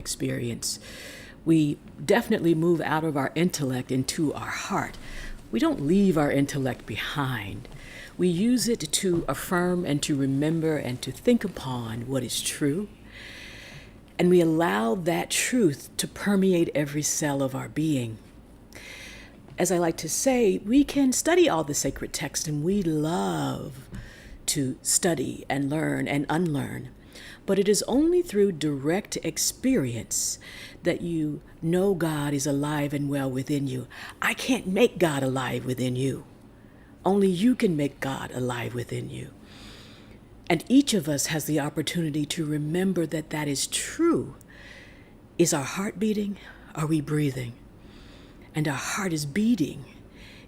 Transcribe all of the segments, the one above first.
experience. We definitely move out of our intellect into our heart. We don't leave our intellect behind. We use it to affirm and to remember and to think upon what is true. And we allow that truth to permeate every cell of our being. As I like to say, we can study all the sacred texts, and we love to study and learn and unlearn. But it is only through direct experience that you know God is alive and well within you. I can't make God alive within you. Only you can make God alive within you. And each of us has the opportunity to remember that that is true. Is our heart beating? Are we breathing? And our heart is beating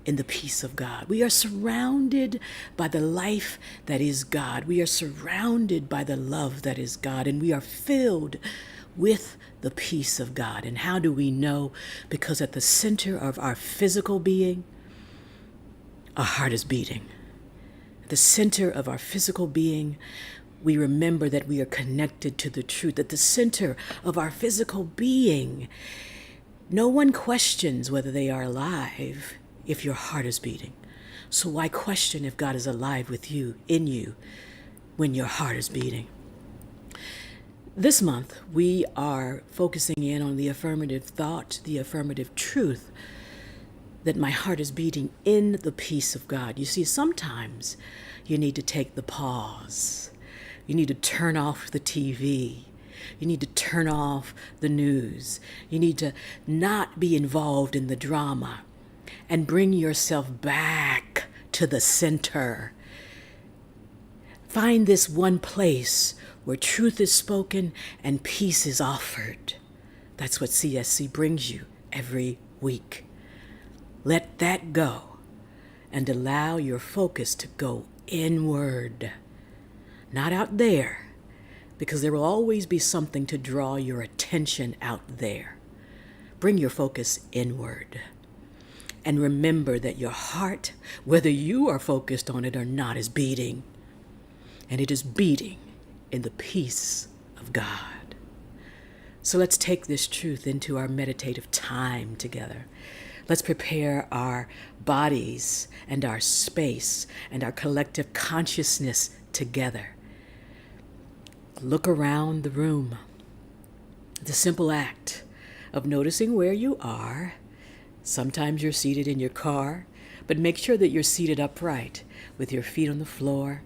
in the peace of God. We are surrounded by the life that is God. We are surrounded by the love that is God. And we are filled with the peace of God. And how do we know? Because at the center of our physical being, our heart is beating. At the center of our physical being, we remember that we are connected to the truth. At the center of our physical being, no one questions whether they are alive if your heart is beating. So why question if God is alive with you, in you, when your heart is beating? This month, we are focusing in on the affirmative thought, the affirmative truth, that my heart is beating in the peace of God. You see, sometimes you need to take the pause. You need to turn off the TV. You need to turn off the news. You need to not be involved in the drama and bring yourself back to the center. Find this one place where truth is spoken and peace is offered. That's what CSC brings you every week. Let that go and allow your focus to go inward, not out there, because there will always be something to draw your attention out there. Bring your focus inward. And remember that your heart, whether you are focused on it or not, is beating. And it is beating in the peace of God. So let's take this truth into our meditative time together. Let's prepare our bodies and our space and our collective consciousness together. Look around the room. The simple act of noticing where you are. Sometimes you're seated in your car, but make sure that you're seated upright with your feet on the floor,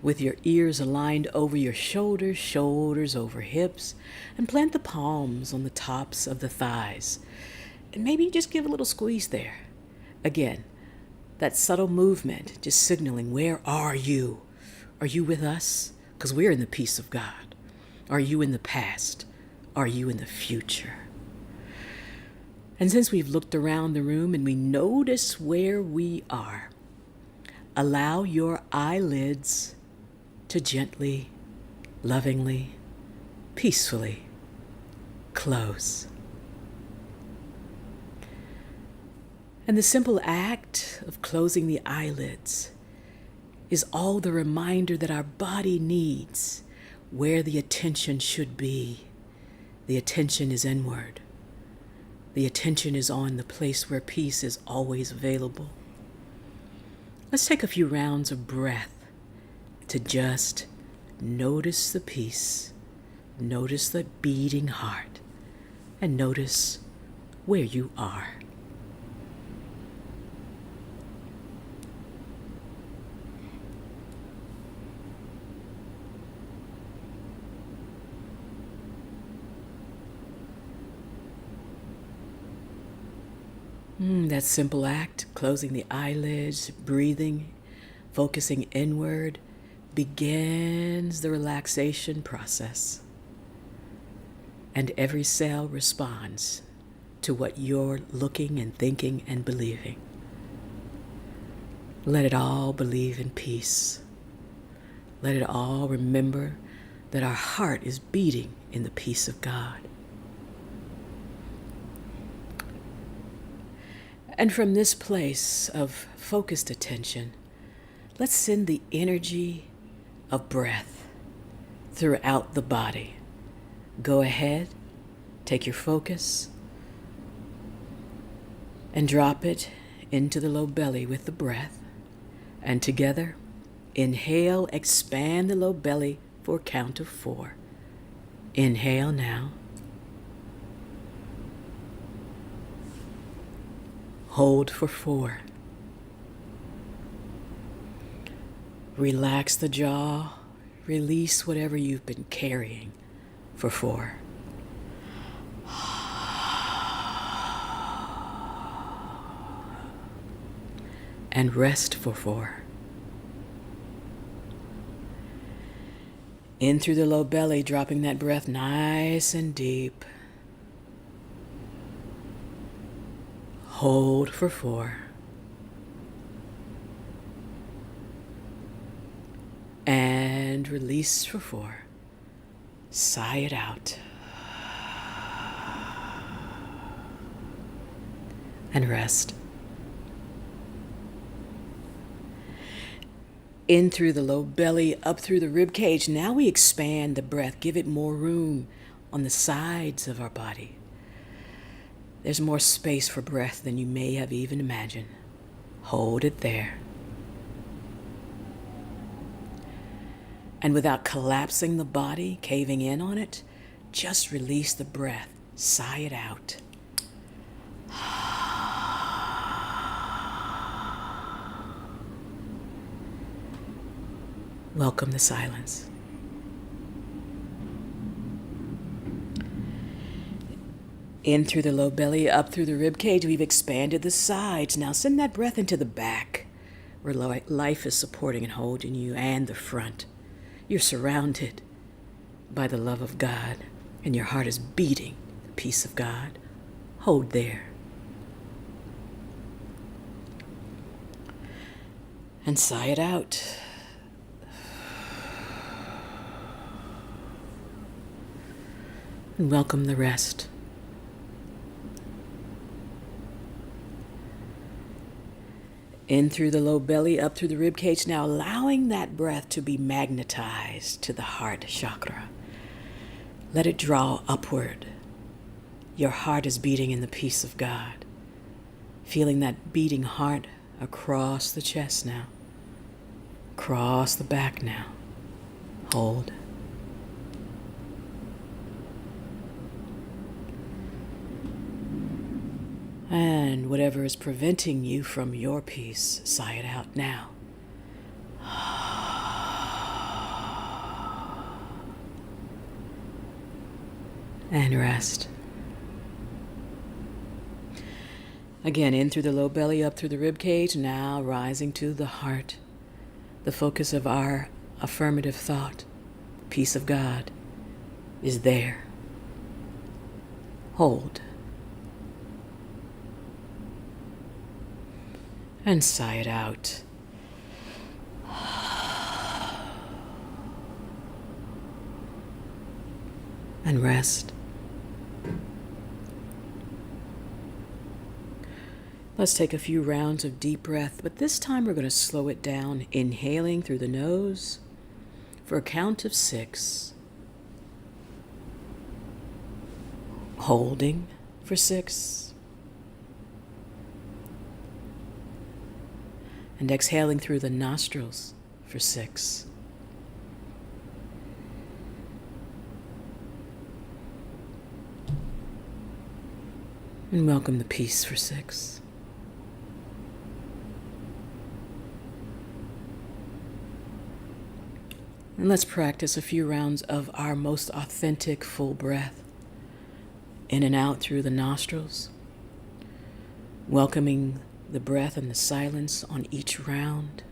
with your ears aligned over your shoulders, shoulders over hips, and plant the palms on the tops of the thighs. And maybe just give a little squeeze there. Again, that subtle movement, just signaling, where are you? Are you with us? Because we're in the peace of God. Are you in the past? Are you in the future? And since we've looked around the room and we notice where we are, allow your eyelids to gently, lovingly, peacefully close. And the simple act of closing the eyelids is all the reminder that our body needs where the attention should be. The attention is inward. The attention is on the place where peace is always available. Let's take a few rounds of breath to just notice the peace, notice the beating heart, and notice where you are. That simple act, closing the eyelids, breathing, focusing inward, begins the relaxation process. And every cell responds to what you're looking and thinking and believing. Let it all believe in peace. Let it all remember that our heart is beating in the peace of God. And from this place of focused attention, let's send the energy of breath throughout the body. Go ahead Take your focus and drop it into the low belly with the breath. And together, inhale, expand the low belly for a count of 4. Inhale now. Hold for 4. Relax the jaw. Release whatever you've been carrying for 4. And rest for 4. In through the low belly, dropping that breath nice and deep. Hold for 4. And release for 4. Sigh it out. And rest. In through the low belly, up through the rib cage. Now we expand the breath, give it more room on the sides of our body. There's more space for breath than you may have even imagined. Hold it there. And without collapsing the body, caving in on it, just release the breath. Sigh it out. Welcome the silence. In through the low belly, up through the rib cage. We've expanded the sides. Now send that breath into the back, where life is supporting and holding you, and the front. You're surrounded by the love of God, and your heart is beating the peace of God. Hold there. And sigh it out. And welcome the rest. In through the low belly, up through the rib cage. Now allowing that breath to be magnetized to the heart chakra. Let it draw upward. Your heart is beating in the peace of God. Feeling that beating heart across the chest now. Across the back now. Hold. And whatever is preventing you from your peace, sigh it out now. And rest. Again, in through the low belly, up through the rib cage, now rising to the heart, the focus of our affirmative thought. Peace of God is there. Hold. And sigh it out. And rest. Let's take a few rounds of deep breath, but this time we're going to slow it down, inhaling through the nose for a count of 6. Holding for 6. And exhaling through the nostrils for 6. And welcome the peace for 6. And let's practice a few rounds of our most authentic full breath. In and out through the nostrils. Welcoming the breath and the silence on each round,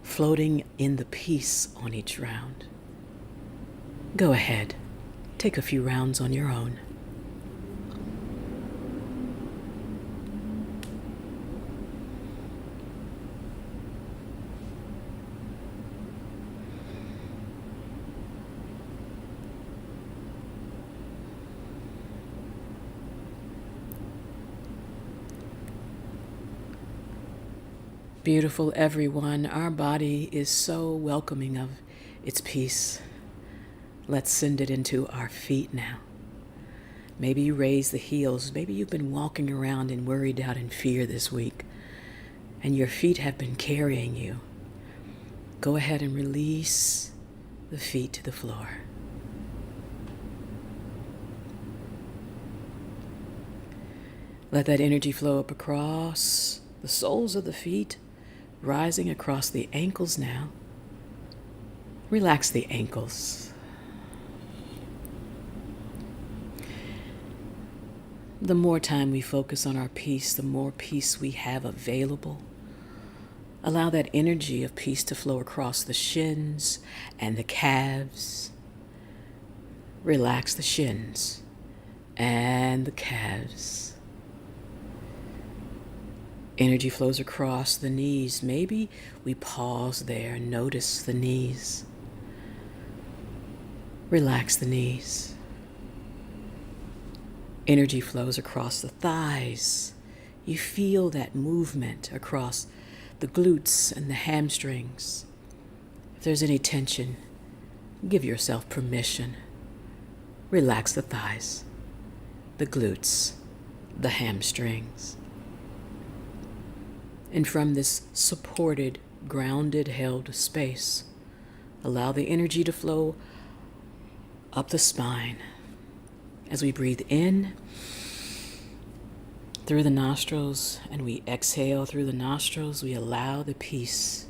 floating in the peace on each round. Go ahead, take a few rounds on your own. Beautiful everyone, our body is so welcoming of its peace. Let's send it into our feet now. Maybe you raise the heels. Maybe you've been walking around in worry, doubt, and fear this week, and your feet have been carrying you. Go ahead and release the feet to the floor. Let that energy flow up across the soles of the feet, rising across the ankles now. Relax the ankles. The more time we focus on our peace, the more peace we have available. Allow that energy of peace to flow across the shins and the calves. Relax the shins and the calves. Energy flows across the knees. Maybe we pause there and notice the knees. Relax the knees. Energy flows across the thighs. You feel that movement across the glutes and the hamstrings. If there's any tension, give yourself permission. Relax the thighs, the glutes, the hamstrings. And from this supported, grounded, held space, allow the energy to flow up the spine. As we breathe in through the nostrils and we exhale through the nostrils, we allow the peace,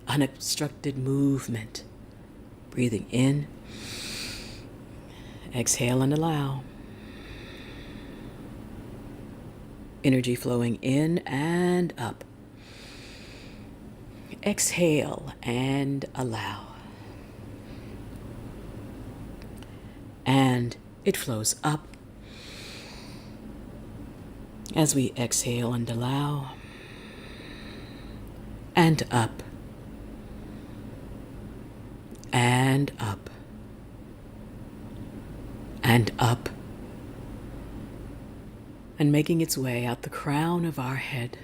unobstructed movement. Breathing in, exhale and allow. Energy flowing in and up. Exhale and allow. And it flows up as we exhale and allow. And up. And up. And up. And making its way out the crown of our head.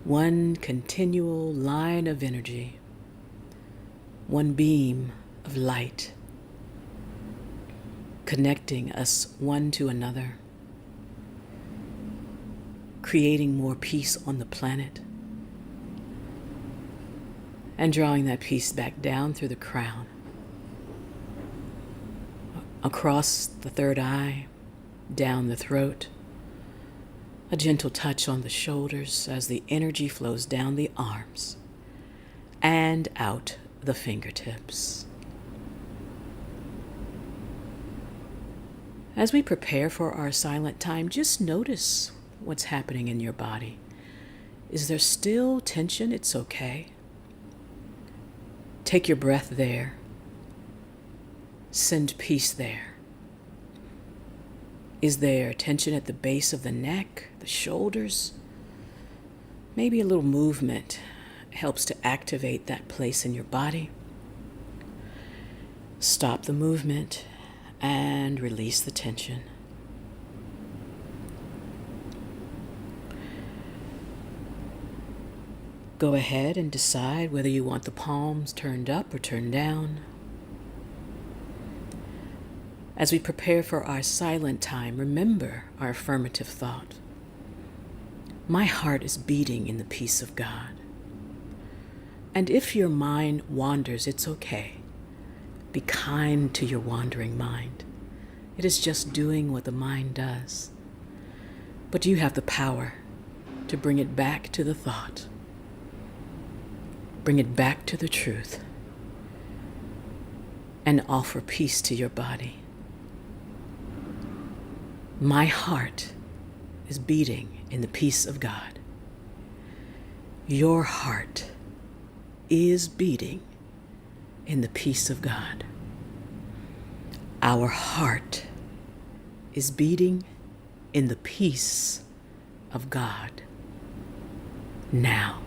One continual line of energy, one beam of light, connecting us one to another, creating more peace on the planet, and drawing that peace back down through the crown, across the third eye, down the throat, a gentle touch on the shoulders as the energy flows down the arms and out the fingertips. As we prepare for our silent time, just notice what's happening in your body. Is there still tension? It's okay. Take your breath there. Send peace there. Is there tension at the base of the neck, the shoulders? Maybe a little movement helps to activate that place in your body. Stop the movement and release the tension. Go ahead and decide whether you want the palms turned up or turned down. As we prepare for our silent time, remember our affirmative thought. My heart is beating in the peace of God. And if your mind wanders, it's okay. Be kind to your wandering mind. It is just doing what the mind does. But you have the power to bring it back to the thought. Bring it back to the truth. And offer peace to your body. My heart is beating in the peace of God. Your heart is beating in the peace of God. Our heart is beating in the peace of God now.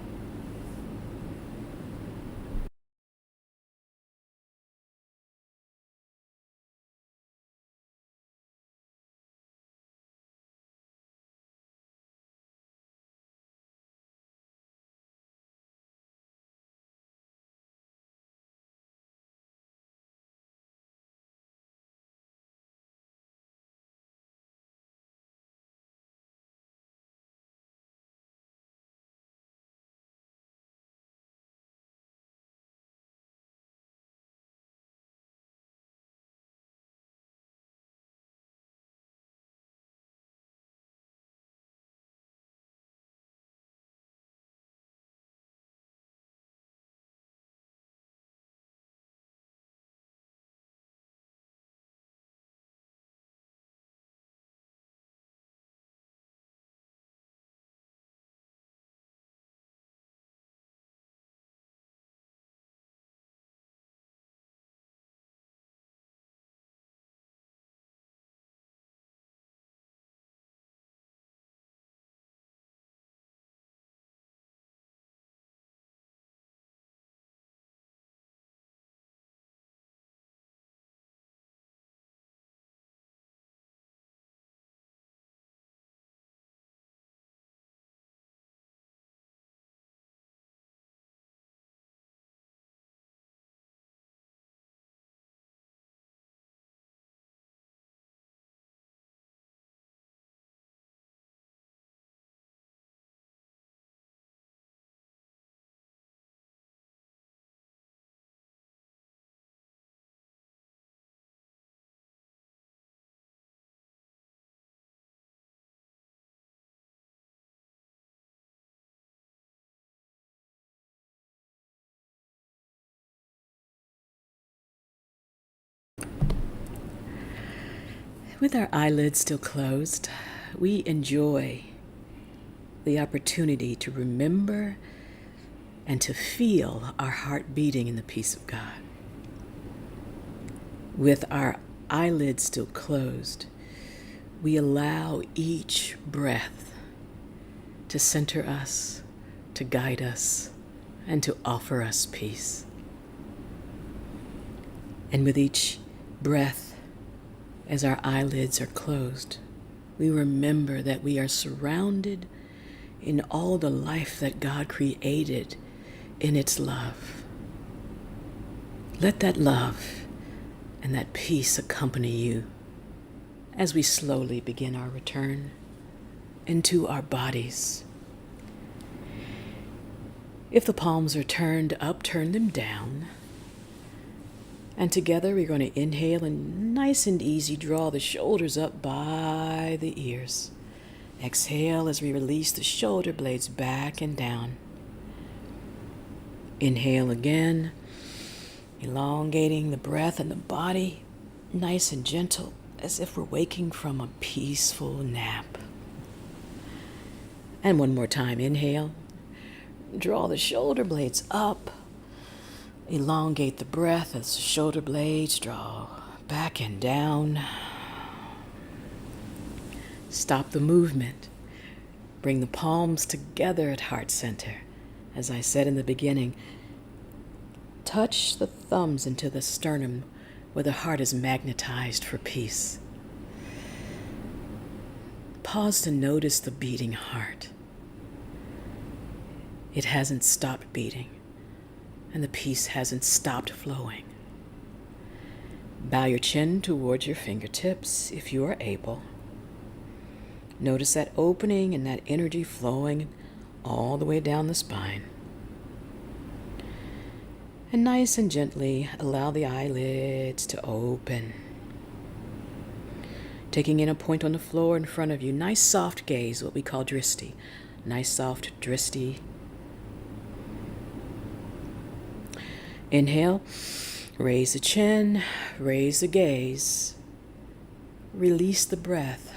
With our eyelids still closed, we enjoy the opportunity to remember and to feel our heart beating in the peace of God. With our eyelids still closed, we allow each breath to center us, to guide us, and to offer us peace. And with each breath, as our eyelids are closed, we remember that we are surrounded in all the life that God created in its love. Let that love and that peace accompany you as we slowly begin our return into our bodies. If the palms are turned up, turn them down. And together we're going to inhale and nice and easy draw the shoulders up by the ears. Exhale as we release the shoulder blades back and down. Inhale again, elongating the breath and the body, nice and gentle, as if we're waking from a peaceful nap. And one more time, inhale. Draw the shoulder blades up. Elongate the breath as the shoulder blades draw back and down. Stop the movement. Bring the palms together at heart center. As I said in the beginning, touch the thumbs into the sternum where the heart is magnetized for peace. Pause to notice the beating heart. It hasn't stopped beating, and the peace hasn't stopped flowing. Bow your chin towards your fingertips if you are able. Notice that opening and that energy flowing all the way down the spine. And nice and gently allow the eyelids to open. Taking in a point on the floor in front of you, nice soft gaze, what we call dristi. Nice soft dristi. Inhale, raise the chin, raise the gaze, release the breath,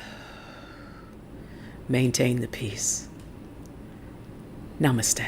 maintain the peace. Namaste.